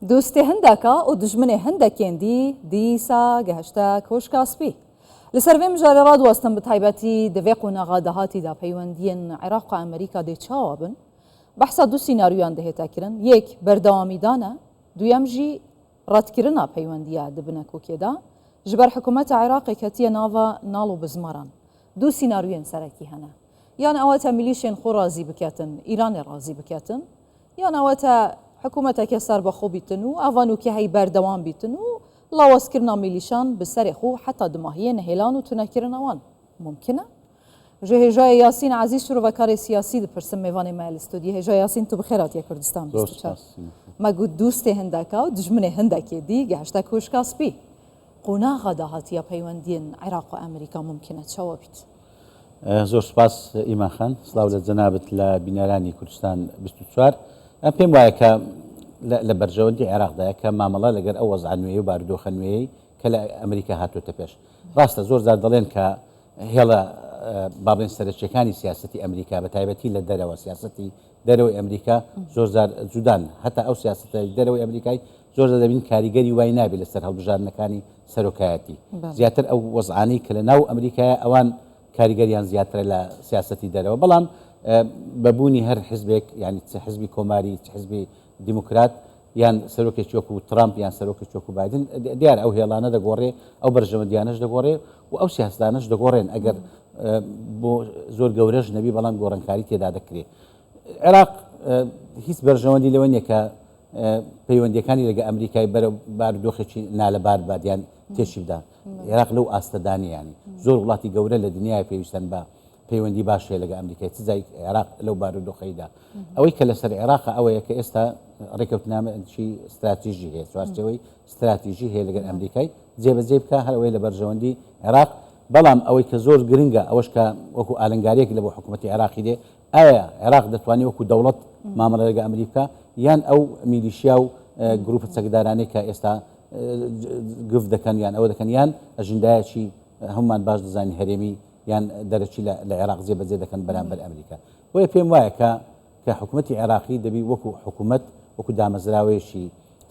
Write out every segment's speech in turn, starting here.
دوستی هندکا و دژمن هندکین دیسا گهشتا کۆشکاسپی لەسەر vê mijarê radwestin bi taybetî di vê qonaxa dehatî da peywendiyên Iraq û Amerîka dê çawa bin behsa du sînaryoyan dihête kirin. Yek berdewamî dane, duyem jî redkirina peywendiya di binekokê da ji ber hikûmeta Iraqê ketiye nava nal û bizmaran. Du sînaryoyên serekî hene. Yan ew te milîşên xwe razî biketin, Îranê razî biketin, yan ew te hikûmeteke serbexwe bîtin û evan û keheyî berdewam bîtin û lawazkirina milîşan bi serê xwe heta di mahiyê nehêlan û tunekirina wan mumkin e? Ji hêjayê Yasîn Ezîz şûrovekarê siyasî dipirsim mêvanê me li studiyê. Hêja Yasîn tu bi xêr hatiye Kurdistan. Me got dostê hindeka û dijminê hindekê dî gehişte kûşkaspî. Qonaxa dahatiya peywendiyên Iraq û Amerîka mumkin e çawa bît? زۆر سپاس ئیمان خان سڵاو لە جەنابەت لە بینەرانی کوردستان 24 پێم وایە کە لە بەرژەوەندی عێراقدایە کە مامەڵە لەگەر ئەو وەزع نوێی و بارودۆخە نوێی کە لە ئەمریکا هاتوۆتە پێش ڕاستە زۆر جار دەڵێن کە هێڵە باڵێن سەرچیەکانی سیاسەتی ئەمریکا بە تایبەتی لە دەرەوە سیاسەتی دەرەوەی ئەمریکا زۆر جار جودان هەتا ئەو سیاسەتە دەرەوەی ئەمریکای زۆر دەبین کاریگەری وای نابێت لەسەر هەڵبژاردنەکانی سەرۆکایەتی زیاتر ئەو وەزعانەی کە لە ناو ئەمریکایە ئەوان کاریگەریان زیاترە لە سیاسەتی دەرەوە بەڵام بەبوونی هەر حزبێک یعنی حزبی کۆماری حزبی دیموکرات یان سەرۆکێکی وەکو ترامپ یان سەرۆکێکی وەکو بایدن دیار ئەو هێڵانە دەگۆڕێ ئەو بەرژەوەندیانەش دەگۆڕێ و ئەو سیاستانەش دەگۆڕێن ئەگەر بۆ زۆر گەورەش نەبی بەڵام گۆڕانکاری تێدا دەکرێت. عێراق هیچ بەرژەوەندی لەوە نیە کە پەیوەندیەکانی لەگە ئەمریکای بەرەو بارودۆخێکی نالەبار بادیان تێشی بدا. عێراق لەو ئاستەدانیانی زۆر وڵاتی گەورە لە دنیای پێویستن بە پەیوەندی باشێ لەگە ئەمریکای چزای عێراق لەو بارودۆخەیدا ئەوەی کە لەسەر عێراق ئەوەیە کە ئێستا ڕێکەوتنامەی استراتیژی هەیە سوارچەوەی استراتیژی هەیە لەگەر ئەمریکای جێبەجێ بکە هەر ئەوەی لە بەرژەوەندی عێراق بەڵام ئەوەی کە زۆر گرنگە ئەوەش کە وەکو ئالنگارێک لە بۆ حکوومەتی عێراقی دێ ئایا عێراق دەتوانێت وەکو دەوڵەت مامەڵە لەگە ئەمریکا یان ئەو میلیشیا و گروپە چەکدارانەی کە ئێستا گفت دەکەن یان ئەوە دەکەن یان ئەژندایەکی هەمومان باش دەزانین هەرێمی یان دەرەچی لە عێراق جێبەجێ دەکەن بەرامبەر ئەمریکا بۆیە پێم وایە کە حکوومەتی عێراقی دەبی وەکو حکوومەت وەکو دامەزراوەیەکی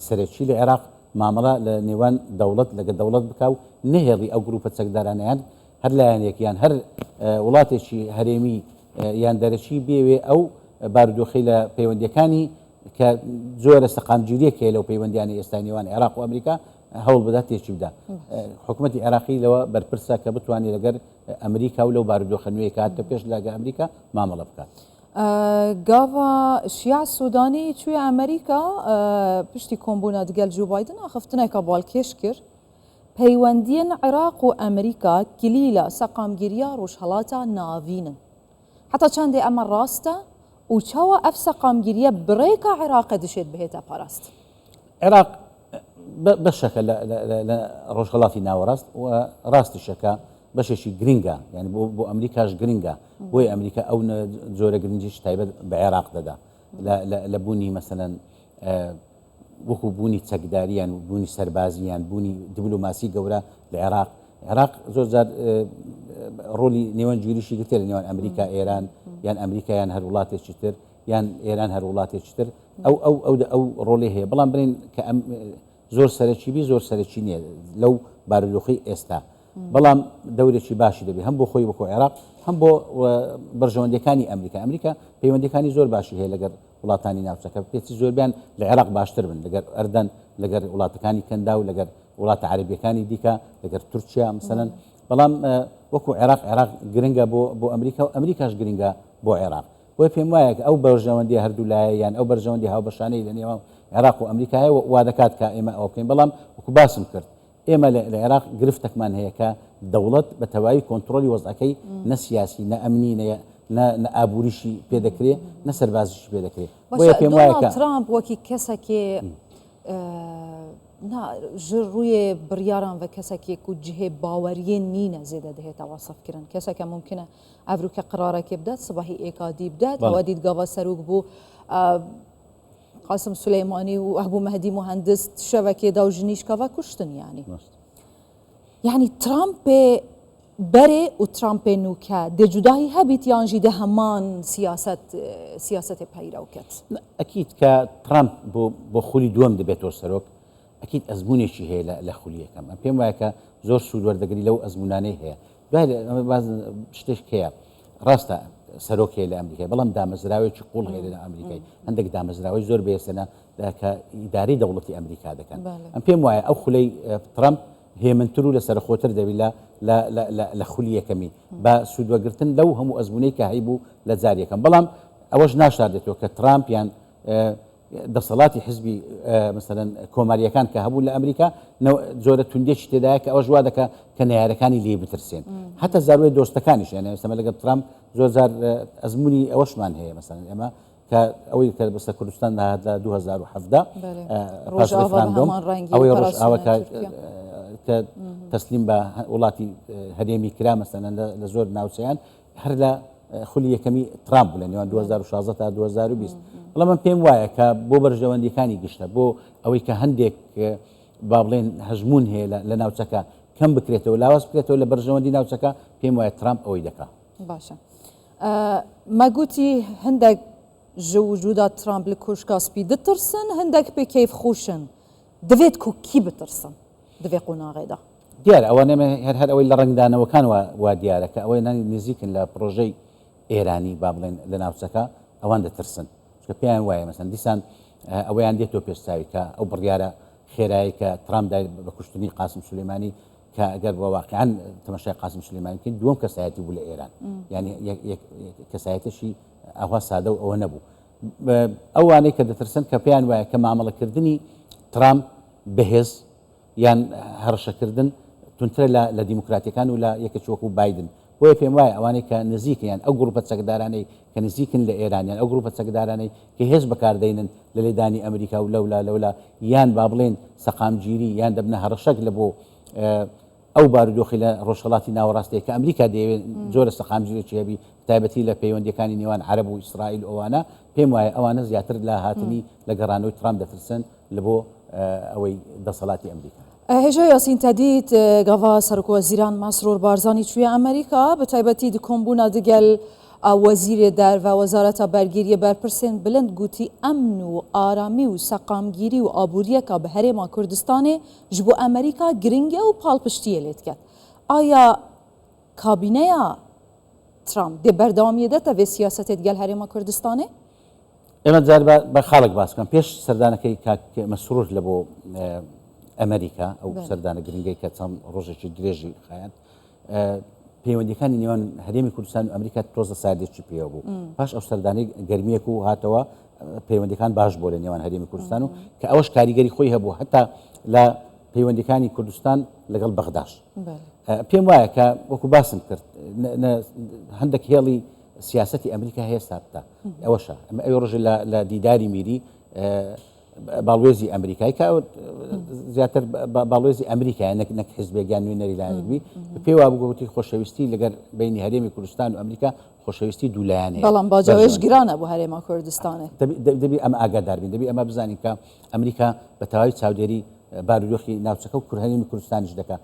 سەرەکی لە عێراق مامەڵە لە نێوان دەوڵەت لەگە دەوڵەت بکە و نەهێڵی ئەو گروپە چەکدارانیان هەر لایەنێکیان هەر وڵاتێکی هەرێمی یان دەرەچی بێوێ ئەو بارودۆخی لە پەیوەندیەکانی کە زۆرە سەقامگیریەکە لەو پەیوەندیانی ئێستا نێوان عێراق و ئەمریکا هەوڵ بدات تێکی بدا. حکوومەتی عێراقی لەوە بەرپرسە کە بتوانێت لەگەر ئەمریکا و لەو بارودۆخە نوێی کاتە پێش لەگە ئەمریکا مامەڵە بکات. گاوا شیع سوودانی توی ئەمریکا پشتی کۆمبوونە دگەل جو بایدن ئاخفتنێکە باڵکێش کرد پەیوەندیên عێراق و ئەمریکا کلیلە سەقامگیریە ڕۆژهەڵاتە ناوینن حتا چەندێ ئەمە ڕاستە و چاوە ئەف سەقامگیریە بڕێکە عێراقە دشێت بهێتە پاراست. عێراق بەشەکە لە ڕۆژهەڵاتی ناوەڕاست و ڕاستیشەکە بەشێکی گرنگە یعنی بۆ ئەمریکاش گرنگە بۆی ئەمریکا ئەو زۆرە گرنجیش تایبەت بە عێراق دەدا لە بوونی مەسەلەن وەکو بوونی چەکداریان و بوونی سەربازیان بوونی دیبلۆماسی گەورە لە عێراق عێراق زۆر جار ڕۆلی نێوەنگیریشی گرتێ لە نێوان ئەمریکا ئێران یان ئەمریکا یان هەر وڵاتێکی تر یان ئێران هەر وڵاتێکی تر ئەو ڕۆڵی هەیە بەڵام برین کە زۆر سەرەکی بی زۆر سەرەکی نییە لەو بارودۆخی ئێستا بەڵام دەورێکی باشی دەبێت هەم بۆ خۆی وەکو عێراق هەم بۆ بەرژەوەندەکانی ئەمریکا پەیوەندەکانی زۆر باشی هەیە لەگەر وڵاتانی ناوچەکە پێچی زۆربیان لە عێراق باشتر بن لەگەر ئەردەن لەگەر وڵاتەکانی کەندا و لەگەر وڵاتە عەرەبیەکانی دیکە لەگەر تورکیا مەسەلەن بەڵام وەکو عێراق گرنگە بۆ ئەمریکا و ئەمریکاش گرنگە بۆ عێراق بۆی پێم وایە کە ئەو بەرژەوەندی هەردوو لایە یان ئەو بەرژەوەندی هاوبەشانەی لە نێوان عێراق و ئەمریکایە وا دەکات کە ئێمە ئەوە بکەین بەڵام وەکو باسم کرد ئێمە لە عێراق گرفتێکمان هەیە کە دەوڵەت بە تەواوی کۆنتترۆلی وەزعەکەی نە سیاسی نە ئەمنی نە ئابووریشی پێدەکرێت نە سەربازیشی پێدەکرێت بۆیە پێم وایە کە ترامپ وەکی کەسێکێ ڕوویە بڕیاران بە کەسێکێک و جهێ باوەریە نینە زێدە دەهێتە وەسەفکردن کەسێکە ممکنە ئەڤروکە قرارەکێ بدات سباهی ئێکادی بدات ئەوە دیدگاوا سەرۆک بوو قاسم سلەیمانی و ئەبوو مەهدی مهندس شەوەکێدا و ژنیشکەوە کوشتن یعنی ترامپێ بەرێ و ترامپێنوکە دەجوداهی هەبیت یانژی دە هەمان سیاسەتی پەیڕەوکەت ئەکیید کە ترامپ بۆ خولی دووەم دەبێتەوە سەرۆک ئەکیید ئەزمونێکی هەیە لە خولیەکەم ئەم پێم وایە کە زۆر سوود وەردەگری لەو ئەزمونانەی هەیە دوای باز شتێک هەیە ڕاستە سەرۆک هەیە لە ئەمریکای بەڵام دامەزراوێکی قوڵ هەیە لە ئەمریکای هەندێک دامەزراوی زۆر بێسەنە کە ئیداری دەوڵەتی ئەمریکا دەکەن ئەم پێم وایە ئەو خولەی ترامپ هێمنتر و لە سەرخۆتر دەبی لە خولی یەکەمی بە سوودوەگرتن لەو هەموو ئەزمونەی کە هەیبوو لە جار یەکەم بەڵام ئەوەش ناشاردێتەوە کە ترامپ یان دەسەڵاتی حزبی مثلەن کۆماریەکان کە هەبوو لە ئەمریکا زۆرە توندێکی تێدایە کە ئەوە وا دەکە کە نەیارەکانی لێ بترسێن هەتا زاروی دۆستەکانیش یانە ئێستا لەگەڵ ترامپ زۆر جار ئەزمموی ئەوەشمان هەیە مثلەن ئێمە کە ئەوەی کە بەسە کوردستان داهات لە 2017 پاش ڕێفراندۆم ئەوەی ڕۆژئاوا کە تەسلیم بە وڵاتی هەرێمی کرا مەسەلەن لە زۆر ناوچەیان هەر لە خولی یەکەمی ترامپ لە نێوان 2016 تا 2020 بەڵام من پێم وایە کە بۆ بەرژەوەندیەکانی گشتە بۆ ئەوەی کە هەندێک با بڵێن هەژمون هەیە لە ناوچەکە کەم بکرێتەوە لاواز بکرێتەوە لە بەرژەوەندی ناوچەکە پێم وایە ترامپ ئەوەی دەکات. باشە مەگوتی هەندێک ji وجودا ترامپ li Kuşkaspî ditirsin hindek pê kêfxweşin divêt ku kî bitirsin divê qonaxê de دیارە ئەوانە هەر ئەوەی لە ڕنگدانەوەکان وا دیارە کە ئەوەی نانی نزیکن لە پرۆژەی ئێرانی با بڵێن لە ناوچەکە ئەوان دەترسن کە پێیان وایە مەسەن دیسان ئەوەیان دێتەوە پێشتاوی کە ئەو بڕیارە خێرایی کە ترامپ دای بە کوشتنی قاسم سولەیمانی کە ئەگەر بە واقعیان تەماشای قاسم سولەیمانی کرد دووەم کەسایەتی بوو لە ئێران یعنی کەسایەتیشی ئەوە سادە و ئەوە نەبوو ئەوانەی کە دەترسن کە پێیان وایە کە مامەڵەکردنی ترامپ بەهێز یان هەڕەشەکردن تونترە لە دیموکراتیەکان و لە یەکێک وەکو بایدن بۆیە پێم وایە ئەوانەی کە نزیکیان ئەو گروپە چەکدارانەی کە نزیکن لە ئێرانیان ئەو گروپە چەکدارانەی کە هێز بەکاردەینن لە لێدانی ئەمریکا و لەولا یان با بڵێن سەقامگیری یان دەبنە هەڕەشەک لە بۆ ئەو بارودۆخی لە ڕۆژهەڵاتی ناوەڕاستەیە کە ئەمریکا دەیەوێت زۆرە سەقامگیرێکی هەبی تایبەتی لە پەیوەندیەکانی نێوان عەرەب و ئیسرائیل ئەوانە پێم وایە ئەوانە زیاتر لە هاتنی لە گەڕانەوەی ترامپ دەترسن لە بۆ ئەوەی دەسەڵاتی ئەمریکا. هێژە یاسین تەدیت گاوا سەرۆکوەزیران ماسرۆر بارزانی چوویە ئەمریکا بە تایبەتی دکۆمبوونا دگەل وەزیرێ دەرڤە وەزارەتە بەرگریە بەرپرسێن بلند گوتی ئەمن و ئارامی و سەقامگیری و ئابوووریەکە بە هەرێما کوردستانê ji بۆ ئەمریکا گرنگە و پاڵپشتیە لێت کرد. ئایا کابینەیە ترامپ دێ بەردەوامیەدەتە vê سیاسەتێت گەل هەرێما کوردستانê؟ ئێمە جار بە خاڵک باسکەم پێش سەردانەکەی مەسرور لە بۆ ئەمریکا ئەو سەردانە گرنگەی کە چەند ڕۆژێکی درێژی خایەن پەیوەندیەکانی نێوان هەرێمی کوردستان و ئەمریکا تۆزە ساردێکی پێوە بوو پاش ئەو سەردانەی گەرمیەک و هاتەوە پەیوەندیەکان باش بۆ لە نێوان هەرێمی کوردستان و کە ئەوەش کاریگەری خۆی هەبوو هەتا لە پەیوەندیەکانی کوردستان لەگەڵ بەغداش پێم وایە کە وەکو باسم کرد هەندێک هێڵی سیاسەتی ئەمریکا هەیە سابتە ئەوەشە ئەمە ئەو ڕۆژە لە دیداری میری باڵێزی ئەمریکای کە زیاتر باڵێزی ئەمریکای نەک حیزبێکیان نوێنەری لایەنبی پێوا بگوتی خۆشەویستی لەگەر بینی هەرێمی کوردستان و ئەمریکا خۆشەویستی دوولایەنەیە بەڵام باجاوێش گرانە بۆ هەرێما کوردستانê دەبی ئەمە ئاگادار بین دەبی ئەمە بزانین کە ئەمریکا بە تەواوی چاودێری بارودۆخی ناوچەکە و هەرێمی کوردستانیش دەکات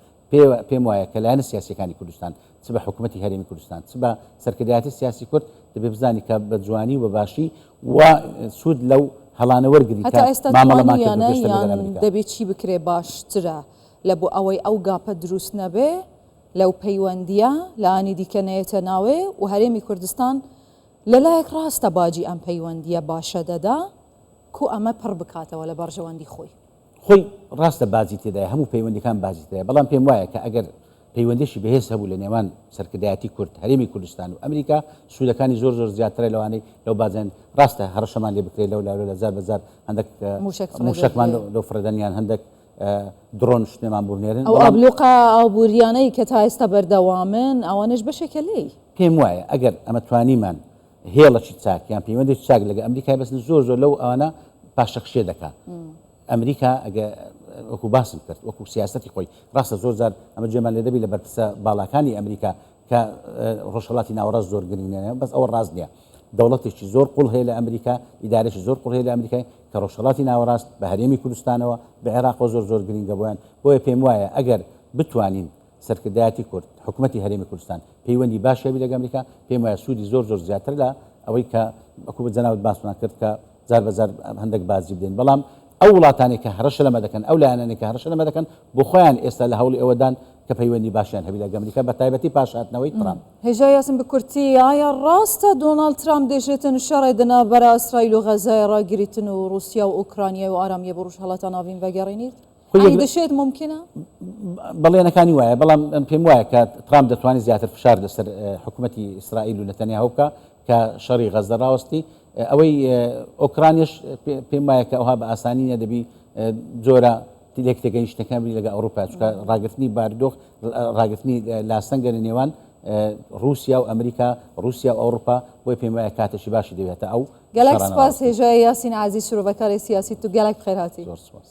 پێم وایە کە لایەنە سیاسیەکانی کوردستان چ بە حکوومەتی هەرێمی کوردستان چ بە سەرکردایەتی سیاسی کورد دەبێ بزانی کە بە جوانی و بە باشی و سوود لەو هەڵانە وەرگری دەبێت چی بکرێ باشترە لە بۆ ئەوەی ئەو گاپە دروست نەبێ لەو پەیوەندیە لانی دیکە نەیەتە ناوێ و هەرێمی کوردستان لەلایەک ڕاستە باجی ئەم پەیوەندیە باشە دەدا کو ئەمە پڕ بکاتەوە لە بەرژەوەندی خۆی ڕاستە بازی تێدای هەموو پەیوەندیەکان بازی تێدای بەڵام پێم وایە کە ئەگەر پەیوەندیشی بەهێز هەبوو لە نێوان سەرکردایەتی کورد هەرێمی کوردستان و ئەمریکا سوودەکانی زۆر زیاترە لەوانەی لەو بازێن ڕاستە هەڕەشەمان لێ بکرێت لەو لە زار بەزار هەندێک موشکمان لەو فرەدەنیان هەندێک درۆن شتێمان بوونێرن ئەو ئەبلوقا ئابوووریانەی کە تا ئێستا بەردەوامن ئەوانش بەشێکە لێی پێم وایە ئەگەر ئەمە توانیمان هێڵەکی چاک یان پەیوەندێکی چاک لەگە ئەمریکای بەسن زۆر لەو ئەوانە پاشەخشێ دەکات ئەمریکا ئەگە وەکو باسم کرد وەکو سیاسەتی خۆی ڕاستە زۆر جار ئەمە جێمان لێ دەبی لە بەرپرسە باڵاکانی ئەمریکا کە ڕۆژهەڵاتی ناوەڕاست زۆر گرنگێنە بەس ئەوە ڕاست نییە دەوڵەتێکی زۆر قوڵ هەیە لە ئەمریکا ئیدارێکی زۆر قوڵ هەیە لە ئەمریکای کە ڕۆژهەڵاتی ناوەڕاست بە هەرێمی کوردستانەوە بە عێراق زۆر گرنگە بۆیان بۆیە پێم وایە ئەگەر بتوانین سەرکردایەتی کورد حکوومەتی هەرێمی کوردستان پەیوەندی باشەوی لەگە ئەمریکا پێم وایە سوودی زۆر زیاتر لە ئەوەی کە وەکو جەنابەت باسمان کرد کە جار بەجار هەندێک بازی بدەین بەڵام ئەو وڵاتانی کە هەرەشە لەمە دەکەن ئەو لایەنانی کە هەرەشە لەمە دەکەن بۆ خۆیان ئێستا لە هەوڵی ئەوەدان کە پەیوەندی باشیان هەبی لەگە ئەمریکا بە تایبەتی پاشهاتنەوەی ترامپ. هێژای یاسین بە کورتی ئایا ڕاستە دۆناڵد ترامپ دەژێتن شەڕێ دەنا بەرە ئیسرائیل و غەزای ڕاگریتن و رووسیا و ئوکرانیا و ئارامیە بە ڕۆژهەڵاتە ناوین بەگەڕێنیت؟ دەشێت ممکنە؟ بەڵێنەکانی وایە بەڵام پێم وایە کە ترامپ دەتوانێت زیاتر فشار لەسەر حکوومەتی ئیسرائیل و نەتەنیاهو بکە کە شەڕی غەزە ڕاوەستی ئەوەی ئۆکرانیش پێم وایە کە ئەوها بە ئاسانیە دەبی جۆرە لێک تێگەیشتەکان لەگە ئەوروپا چکە ڕاگررتنی باردۆخ ڕاگررتنی لاستەنگە لە نێوان رووسیا و ئەمریکا رووسیا و ئەوروپا بۆی پێم وایە کاتێکی باشی دەوێتە ئەو گەلەک سپاس هێژای یاسین عزیز شروع بەکاری سیاسی تو گەلک بخێر هاتی. زۆر سپاس.